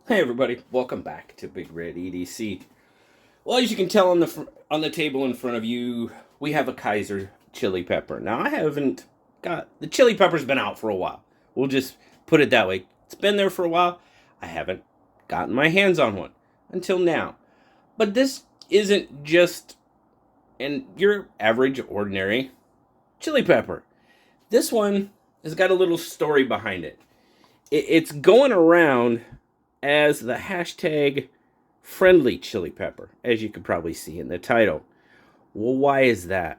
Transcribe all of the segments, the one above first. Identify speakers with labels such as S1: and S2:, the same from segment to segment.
S1: Hey everybody, welcome back to BigRedEDC. Well, as you can tell on the table in front of you, we have a Kizer Chili Pepper. Now, I haven't got the chili pepper's been out for a while. We'll just put it that way. It's been there for a while. I haven't gotten my hands on one until now. But this isn't just your average ordinary chili pepper. This one has got a little story behind it. It's going around as the hashtag friendly chili pepper, as you could probably see in the title. Well, why is that?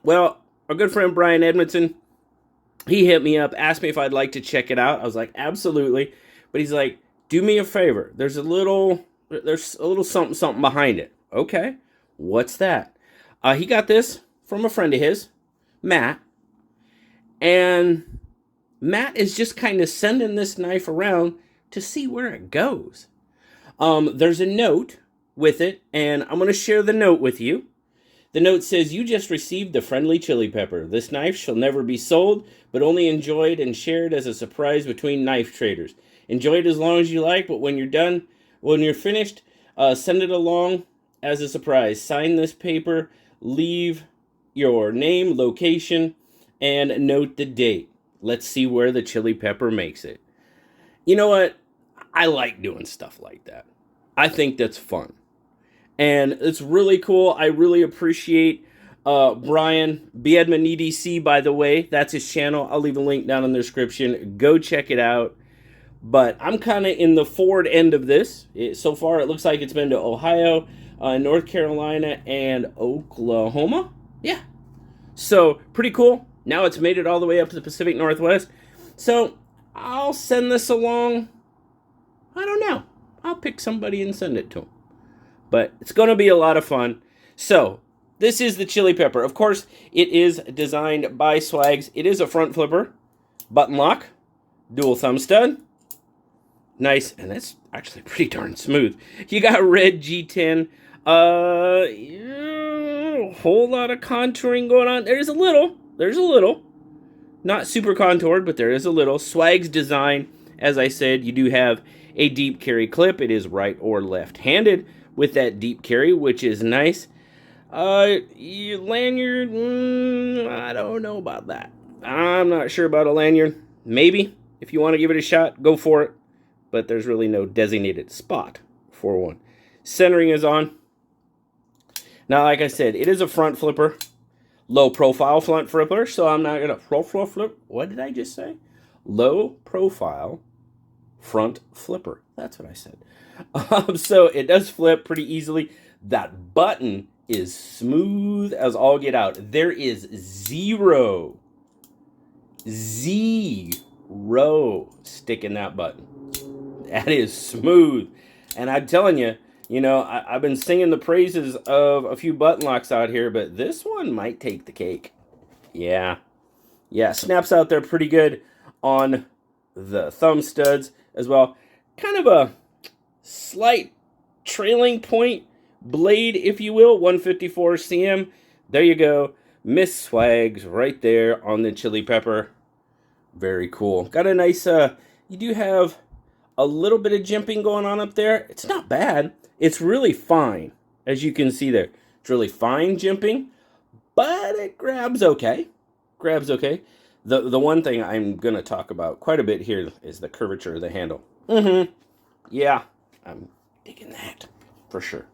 S1: Well, our good friend Brian Edmondson, he hit me up, asked me if I'd like to check it out. I was like, absolutely. But he's like, do me a favor. There's a little something behind it. Okay, what's that? He got this from a friend of his, Matt, and Matt is just kind of sending this knife around to see where it goes. There's a note with it, and I'm going to share the note with you. The note says, you just received the friendly chili pepper. This knife shall never be sold, but only enjoyed and shared as a surprise between knife traders. Enjoy it as long as you like, but when you're finished, send it along as a surprise. Sign this paper, leave your name, location, and note the date. Let's see where the chili pepper makes it. You know what? I like doing stuff like that. I think that's fun. And it's really cool. I really appreciate Brian, BIGRED, by the way. That's his channel. I'll leave a link down in the description. Go check it out. But I'm kind of in the forward end of this. So far, it looks like it's been to Ohio, North Carolina, and Oklahoma. Yeah. So, pretty cool. Now it's made it all the way up to the Pacific Northwest. So, I'll send this along. I don't know. I'll pick somebody and send it to them. But it's going to be a lot of fun. So, this is the chili pepper. Of course, it is designed by Swags. It is a front flipper, button lock, dual thumb stud. Nice, and that's actually pretty darn smooth. You got red G10. Yeah, whole lot of contouring going on. There's a little. Not super contoured, but there is a little. Swag's design, as I said, you do have a deep carry clip. It is right or left-handed with that deep carry, which is nice. Lanyard, I don't know about that. I'm not sure about a lanyard. Maybe, if you want to give it a shot, go for it. But there's really no designated spot for one. Centering is on. Now, like I said, it is a front flipper. Low profile front flipper, so I'm not going to flip. What did I just say? Low profile front flipper. That's what I said. So it does flip pretty easily. That button is smooth as all get out. There is zero stick in that button. That is smooth. And I'm telling you, I've been singing the praises of a few button locks out here, but this one might take the cake. Yeah, snaps out there pretty good on the thumb studs as well. Kind of a slight trailing point blade, if you will, 154 cm. There you go. Miss Swags right there on the chili pepper. Very cool. Got a nice, you do have a little bit of jimping going on up there. It's not bad. It's really fine, as you can see there. It's really fine jimping, but it grabs okay. The one thing I'm going to talk about quite a bit here is the curvature of the handle. Yeah, I'm digging that for sure.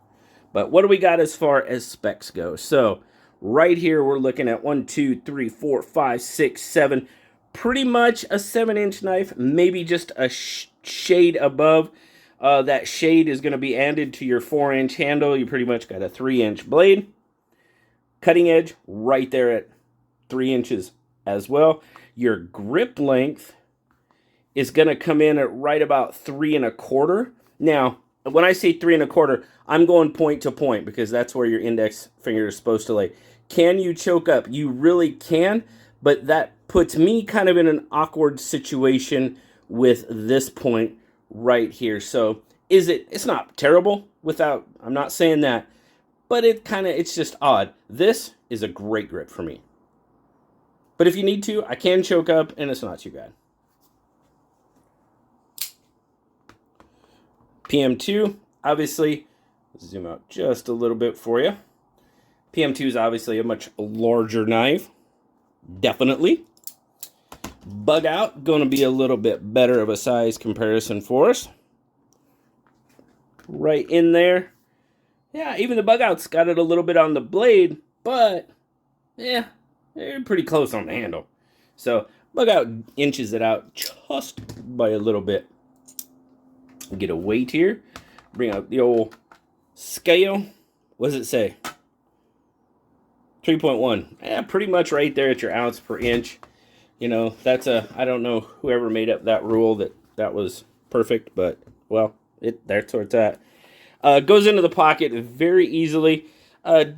S1: But what do we got as far as specs go? So right here, we're looking at 1, 2, 3, 4, 5, 6, 7. Pretty much a 7-inch knife, maybe just a shade above. That shade is going to be added to your 4-inch handle. You pretty much got a 3-inch blade. Cutting edge right there at 3 inches as well. Your grip length is going to come in at right about 3 1/4. Now, when I say 3 1/4, I'm going point to point because that's where your index finger is supposed to lay. Can you choke up? You really can, but that puts me kind of in an awkward situation with this point right here. So it's not terrible I'm not saying that, but it's just odd. This is a great grip for me. But if you need to, I can choke up and it's not too bad. PM2, obviously, zoom out just a little bit for you. PM2 is obviously a much larger knife, definitely. Bug out, going to be a little bit better of a size comparison for us. Right in there. Yeah, even the bug out's got it a little bit on the blade, but yeah, they're pretty close on the handle. So bug out inches it out just by a little bit. Get a weight here. Bring out the old scale. What does it say? 3.1. Yeah, pretty much right there at your ounce per inch. You know, that's I don't know whoever made up that rule that was perfect, but, well, that's where it's at. Goes into the pocket very easily.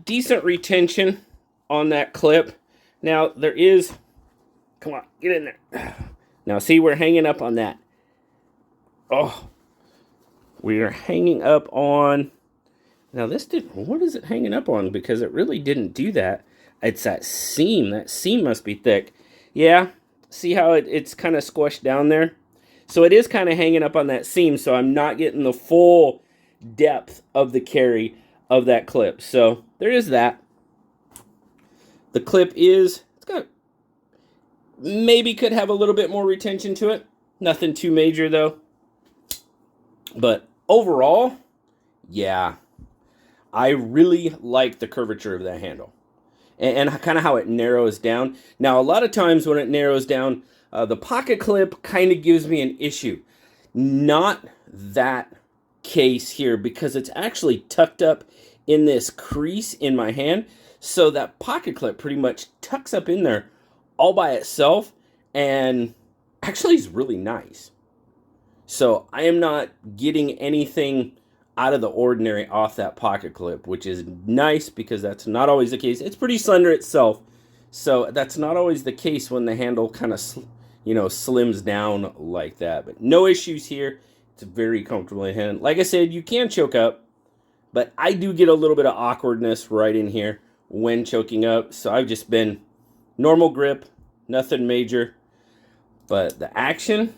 S1: Decent retention on that clip. Now, there is... Come on, get in there. Now, see, we're hanging up on that. Oh. We are hanging up on... Now, this didn't... What is it hanging up on? Because it really didn't do that. It's that seam. That seam must be thick. Yeah, see how it's kind of squished down there? So it is kind of hanging up on that seam, so I'm not getting the full depth of the carry of that clip. So there is that. The clip is, it's got, maybe could have a little bit more retention to it. Nothing too major though. But overall, yeah, I really like the curvature of that handle. And kind of how it narrows down. Now, a lot of times when it narrows down, the pocket clip kind of gives me an issue. Not that case here, because it's actually tucked up in this crease in my hand. So that pocket clip pretty much tucks up in there all by itself. And actually is really nice. So I am not getting anything out of the ordinary off that pocket clip, which is nice because that's not always the case. It's pretty slender itself, so that's not always the case when the handle kind of, slims down like that. But no issues here. It's very comfortable in hand. Like I said, you can choke up, but I do get a little bit of awkwardness right in here when choking up. So I've just been normal grip, nothing major. But the action,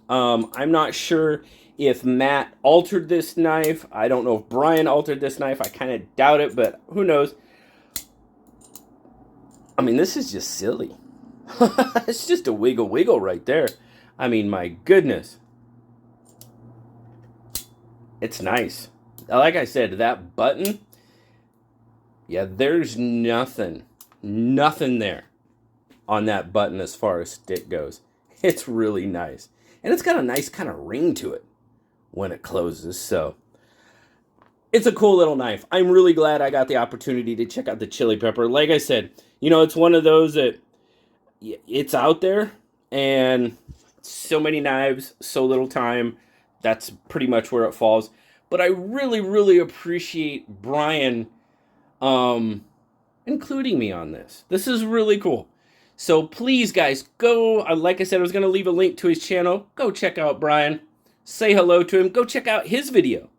S1: I'm not sure if Matt altered this knife. I don't know if Brian altered this knife. I kind of doubt it, but who knows? I mean, this is just silly. It's just a wiggle right there. I mean, my goodness. It's nice. Like I said, that button, yeah, there's nothing there on that button as far as stick goes. It's really nice. And it's got a nice kind of ring to it when it closes. So it's a cool little knife. I'm really glad I got the opportunity to check out the Chili Pepper. Like I said, it's one of those that it's out there and so many knives, so little time. That's pretty much where it falls. But I really, really appreciate Brian including me on this. This is really cool. So please, guys, go. Like I said, I was going to leave a link to his channel. Go check out Brian. Say hello to him. Go check out his video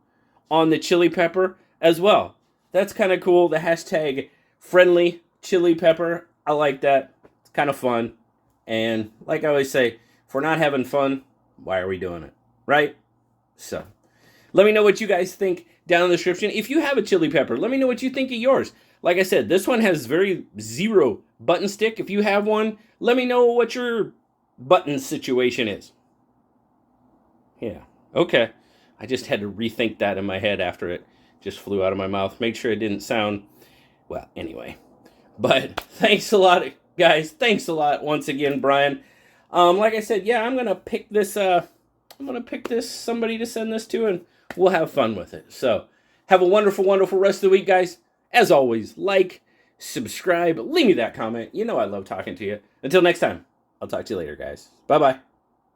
S1: on the Chili Pepper as well. That's kind of cool. The hashtag friendly Chili Pepper. I like that. It's kind of fun. And like I always say, if we're not having fun, why are we doing it? Right? So let me know what you guys think down in the description. If you have a Chili Pepper, let me know what you think of yours. Like I said, this one has very zero button stick. If you have one, let me know what your button situation is. Yeah, okay. I just had to rethink that in my head after it just flew out of my mouth. Make sure it didn't sound, well, anyway. But thanks a lot, guys. Thanks a lot once again, Brian. Like I said, yeah, I'm going to pick this, somebody to send this to, and we'll have fun with it. So have a wonderful, wonderful rest of the week, guys. As always, like, subscribe, leave me that comment. You know I love talking to you. Until next time, I'll talk to you later, guys. Bye-bye.